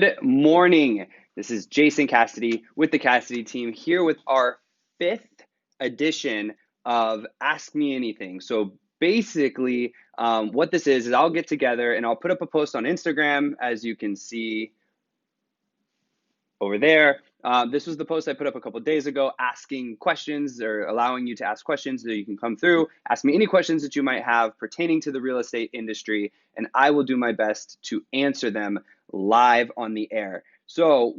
Good morning. This is Jason Cassity with the Cassity team here with our fifth edition of Ask Me Anything. So basically, what this is I'll get together and I'll put up a post on Instagram, as you can see over there. This was the post I put up a couple days ago asking questions or allowing you to ask questions so you can come through, ask me any questions that you might have pertaining to the real estate industry, and I will do my best to answer them live on the air. So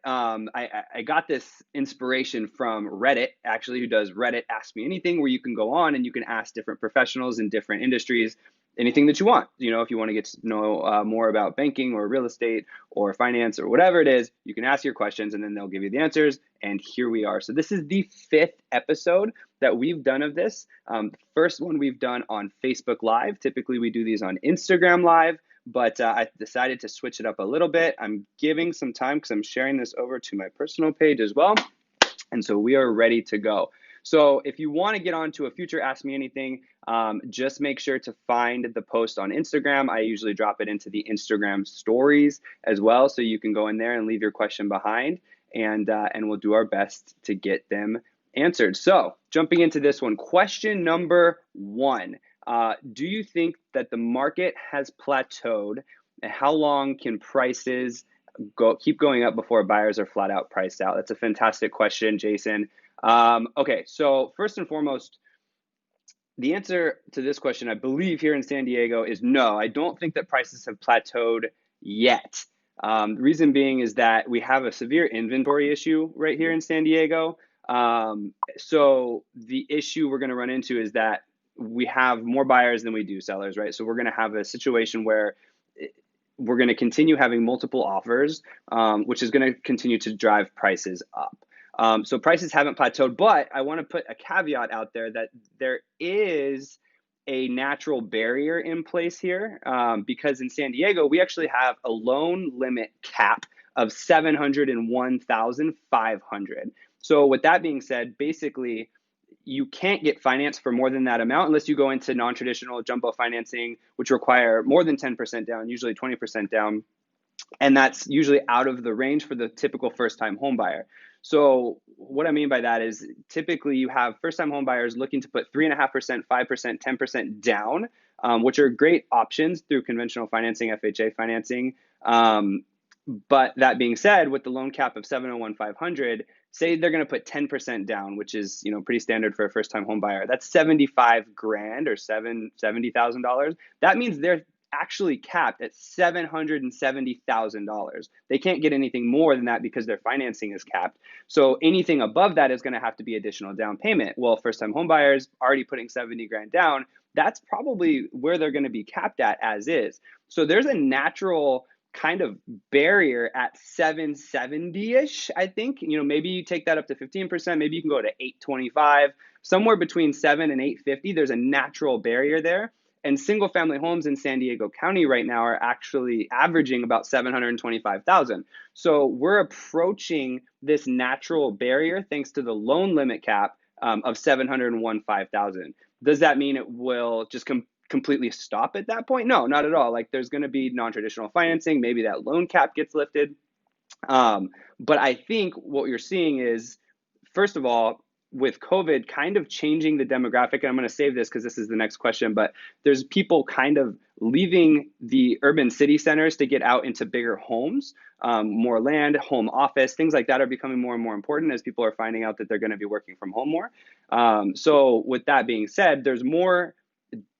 I got this inspiration from Reddit, actually, who does Reddit Ask Me Anything, where you can go on and you can ask different professionals in different industries anything that you want. If you want to get to know more about banking or real estate or finance or whatever it is, you can ask your questions and then they'll give you the answers. And here we are. So this is the fifth episode that we've done of this. The first one we've done on Facebook Live. Typically we do these on Instagram Live, but I decided to switch it up a little bit. I'm giving some time because I'm sharing this over to my personal page as well. And so we are ready to go. So if you want to get on to a future Ask Me Anything, just make sure to find the post on Instagram. I usually drop it into the Instagram stories as well. So you can go in there and leave your question behind, and we'll do our best to get them answered. So jumping into this one, question number one. Do you think that the market has plateaued, and how long can prices keep going up before buyers are flat out priced out? That's a fantastic question, Jason. Okay, so first and foremost, the answer to this question, I believe here in San Diego, is no. I don't think that prices have plateaued yet. The reason being is that we have a severe inventory issue right here in San Diego. So the issue we're going to run into is that we have more buyers than we do sellers, right? So we're going to have a situation where we're going to continue having multiple offers, which is going to continue to drive prices up. So prices haven't plateaued, but I want to put a caveat out there that there is a natural barrier in place here, because in San Diego, we actually have a loan limit cap of $701,500. So with that being said, basically, you can't get financed for more than that amount unless you go into non-traditional jumbo financing, which require more than 10% down, usually 20% down. And that's usually out of the range for the typical first-time home buyer. So what I mean by that is typically you have first-time home buyers looking to put 3.5%, 5%, 10% down, which are great options through conventional financing, FHA financing. But that being said, with the loan cap of 701,500, say they're going to put 10% down, which is pretty standard for a first-time home buyer. That's 75 grand or $70,000. That means they're actually capped at $770,000. They can't get anything more than that because their financing is capped. So anything above that is going to have to be additional down payment. Well, first-time home buyers already putting 70 grand down, that's probably where they're going to be capped at as is. So there's a natural kind of barrier at 770-ish, I think. Maybe you take that up to 15%, maybe you can go to 825, somewhere between 7 and 850. There's a natural barrier there. And single family homes in San Diego County right now are actually averaging about 725,000. So we're approaching this natural barrier thanks to the loan limit cap of 701,500. Does that mean it will just completely stop at that point? No, not at all. Like, there's going to be non-traditional financing. Maybe that loan cap gets lifted. But I think what you're seeing is, first of all, with COVID kind of changing the demographic, and I'm going to save this because this is the next question, but there's people kind of leaving the urban city centers to get out into bigger homes, more land, home office, things like that are becoming more and more important as people are finding out that they're going to be working from home more. So with that being said, there's more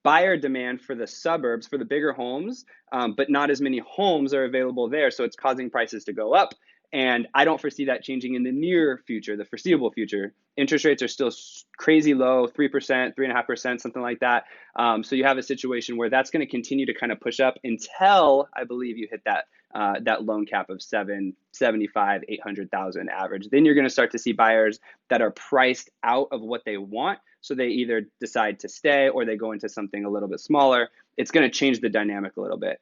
buyer demand for the suburbs, for the bigger homes, but not as many homes are available there. So it's causing prices to go up. And I don't foresee that changing in the near future, the foreseeable future. Interest rates are still crazy low, 3%, 3.5%, something like that. So you have a situation where that's going to continue to kind of push up until I believe you hit that loan cap of 775, 800,000 average. Then you're going to start to see buyers that are priced out of what they want. So they either decide to stay or they go into something a little bit smaller. It's going to change the dynamic a little bit.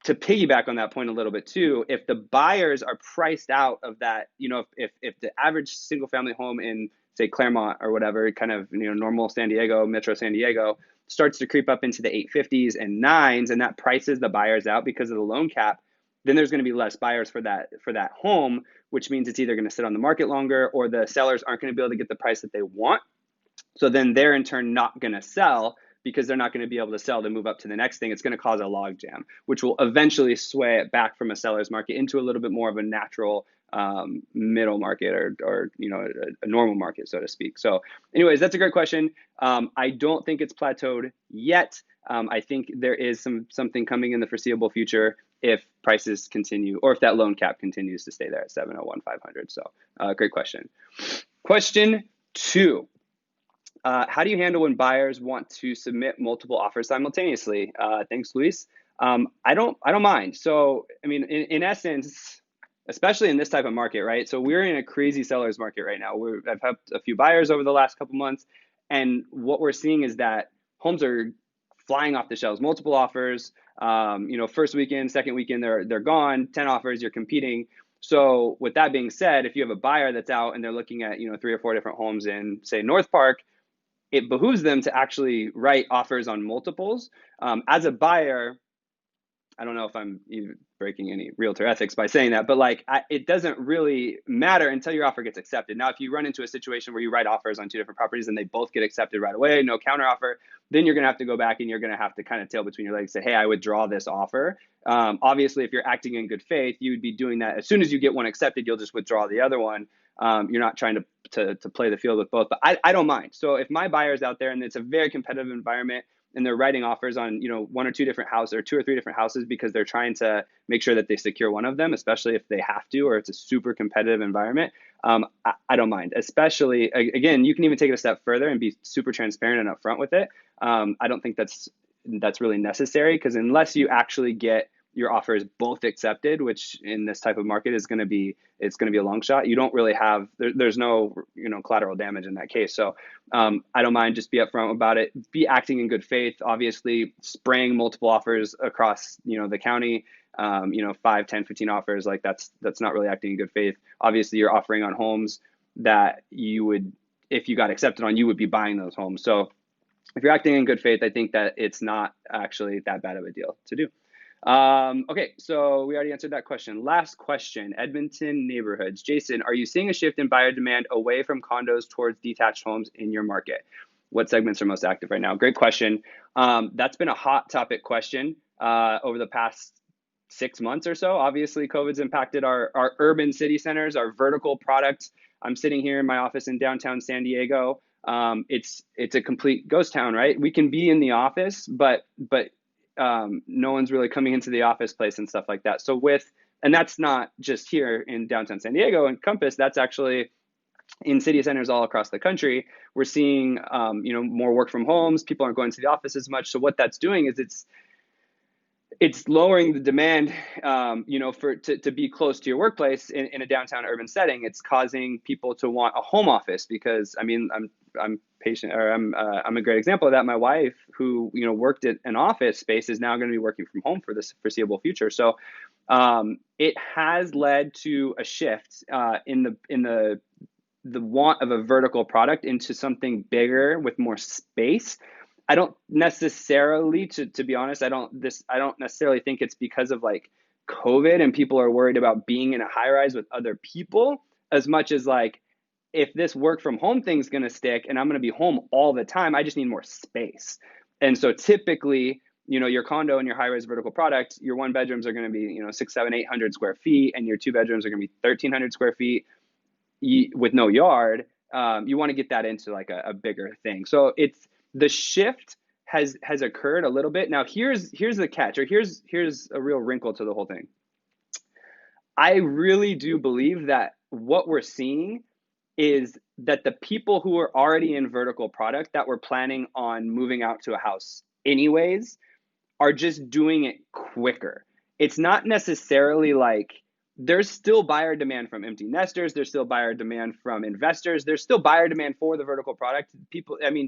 To piggyback on that point a little bit too, if the buyers are priced out of that, if the average single family home in, say, Claremont or whatever, kind of normal San Diego, Metro San Diego, starts to creep up into the 850s and 9s, and that prices the buyers out because of the loan cap, then there's going to be less buyers for that home, which means it's either going to sit on the market longer or the sellers aren't going to be able to get the price that they want. So then they're in turn not going to sell because they're not going to be able to sell to move up to the next thing. It's going to cause a log jam, which will eventually sway it back from a seller's market into a little bit more of a natural middle market, or a normal market, so to speak. So anyways, that's a great question. I don't think it's plateaued yet. I think there is something coming in the foreseeable future if prices continue, or if that loan cap continues to stay there at 701,500. So great question. Question 2. How do you handle when buyers want to submit multiple offers simultaneously? Thanks, Luis. I don't mind. So, I mean, in essence, especially in this type of market, right? So we're in a crazy seller's market right now. I've helped a few buyers over the last couple months, and what we're seeing is that homes are flying off the shelves, multiple offers. First weekend, second weekend, they're gone. 10 offers, you're competing. So with that being said, if you have a buyer that's out and they're looking at 3 or 4 different homes in, say, North Park, it behooves them to actually write offers on multiples. As a buyer, I don't know if I'm even breaking any realtor ethics by saying that, but it doesn't really matter until your offer gets accepted. Now, if you run into a situation where you write offers on 2 different properties and they both get accepted right away, no counter offer, then you're going to have to go back and you're going to have to kind of tail between your legs and say, hey, I withdraw this offer. Obviously, if you're acting in good faith, you would be doing that. As soon as you get one accepted, you'll just withdraw the other one. You're not trying to play the field with both, but I don't mind. So if my buyer's out there and it's a very competitive environment, and they're writing offers on 1 or 2 different houses, or 2 or 3 different houses, because they're trying to make sure that they secure one of them, especially if they have to, or it's a super competitive environment, I don't mind. Especially, again, you can even take it a step further and be super transparent and upfront with it. I don't think that's really necessary, because unless you actually get your offers both accepted, which in this type of market is going to be a long shot, you don't really have, there's no collateral damage in that case. So I don't mind, just be upfront about it, be acting in good faith. Obviously, spraying multiple offers across the county, 5, 10, 15 offers, that's not really acting in good faith. Obviously, you're offering on homes that you would, if you got accepted on, you would be buying those homes. So if you're acting in good faith, I think that it's not actually that bad of a deal to do. Okay, so we already answered that question. Last question, Edmonton neighborhoods. Jason, are you seeing a shift in buyer demand away from condos towards detached homes in your market? What segments are most active right now? Great question. That's been a hot topic question over the past 6 months or so. Obviously, COVID's impacted our urban city centers, our vertical product. I'm sitting here in my office in downtown San Diego. It's a complete ghost town, right? We can be in the office, but no one's really coming into the office place and stuff like that. So and that's not just here in downtown San Diego and Compass, that's actually in city centers all across the country. We're seeing, more work from homes. People aren't going to the office as much. So what that's doing is it's lowering the demand, to be close to your workplace in a downtown urban setting. It's causing people to want a home office because, I'm patient, or I'm a great example of that. My wife, who worked at an office space, is now going to be working from home for the foreseeable future. So it has led to a shift in the want of a vertical product into something bigger with more space. I don't necessarily, to be honest, I don't necessarily think it's because of COVID and people are worried about being in a high rise with other people, as much as if this work from home thing's going to stick and I'm going to be home all the time, I just need more space. And so typically, your condo and your high rise vertical product, your 1 bedrooms are going to be 600, 700, 800 square feet, and your 2 bedrooms are going to be 1,300 square feet with no yard. You want to get that into a bigger thing. So the shift has occurred a little bit. Now here's the catch, or here's a real wrinkle to the whole thing. I really do believe that what we're seeing is that the people who are already in vertical product that were planning on moving out to a house anyways are just doing it quicker. It's not necessarily there's still buyer demand from empty nesters. There's still buyer demand from investors. There's still buyer demand for the vertical product.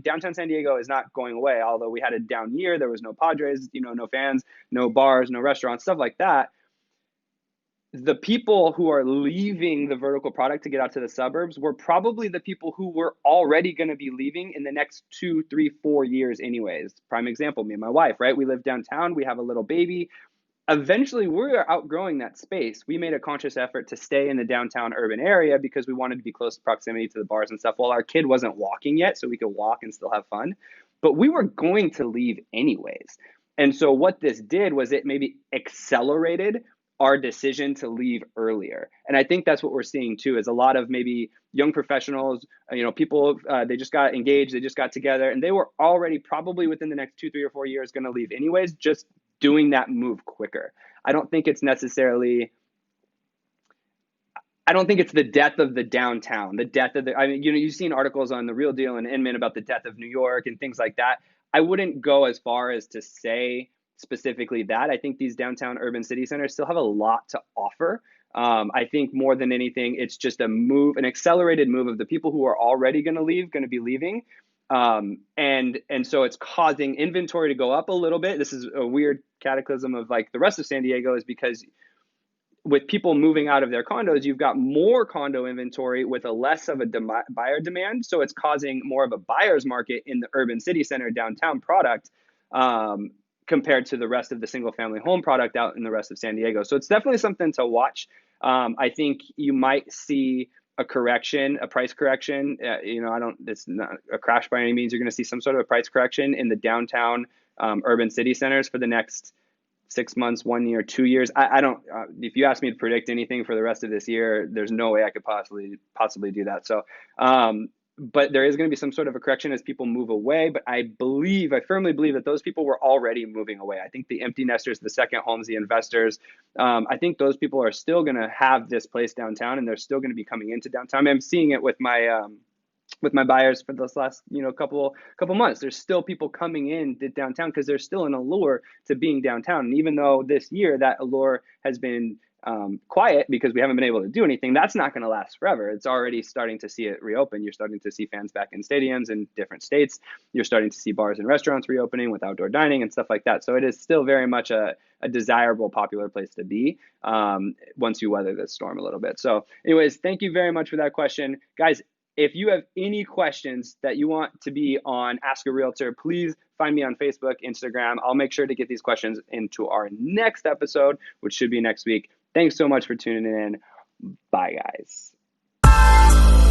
Downtown San Diego is not going away, although we had a down year. There was no Padres, no fans, no bars, no restaurants, stuff like that. the people who are leaving the vertical product to get out to the suburbs were probably the people who were already going to be leaving in the next 2, 3, 4 years anyways. Prime example, me and my wife, right? We live downtown, we have a little baby. Eventually, we're outgrowing that space. We made a conscious effort to stay in the downtown urban area because we wanted to be close proximity to the bars and stuff. While our kid wasn't walking yet, so we could walk and still have fun. But we were going to leave anyways. And so what this did was it maybe accelerated our decision to leave earlier. And I think that's what we're seeing too, is a lot of maybe young professionals, people, they just got engaged, they just got together, and they were already probably within the next 2, 3, or 4 years going to leave anyways, just doing that move quicker. I don't think it's necessarily, I don't think it's the death of the downtown, the death of the, I mean, you've seen articles on The Real Deal and Inman about the death of New York and things like that. I wouldn't go as far as to say specifically that. I think these downtown urban city centers still have a lot to offer. I think more than anything, it's just a move, an accelerated move of the people who are already going to leave, going to be leaving. And so it's causing inventory to go up a little bit. This is a weird cataclysm of like the rest of San Diego, is because with people moving out of their condos, you've got more condo inventory with a less of a buyer demand. So it's causing more of a buyer's market in the urban city center downtown product, compared to the rest of the single family home product out in the rest of San Diego. So it's definitely something to watch. I think you might see a correction, a price correction. It's not a crash by any means. You're going to see some sort of a price correction in the downtown urban city centers for the next 6 months, 1 year, 2 years. I don't. If you ask me to predict anything for the rest of this year, there's no way I could possibly do that. So, but there is going to be some sort of a correction as people move away. But I firmly believe that those people were already moving away. I think the empty nesters, the second homes, the investors, I think those people are still going to have this place downtown, and they're still going to be coming into downtown. I'm seeing it with my buyers for this last couple months. There's still people coming in to downtown because there's still an allure to being downtown. And even though this year that allure has been quiet because we haven't been able to do anything, that's not going to last forever. It's already starting to see it reopen. You're starting to see fans back in stadiums in different states. You're starting to see bars and restaurants reopening with outdoor dining and stuff like that. So it is still very much a desirable, popular place to be once you weather this storm a little bit. So anyways, thank you very much for that question. Guys, if you have any questions that you want to be on Ask a Realtor, please find me on Facebook, Instagram. I'll make sure to get these questions into our next episode, which should be next week. Thanks so much for tuning in. Bye, guys.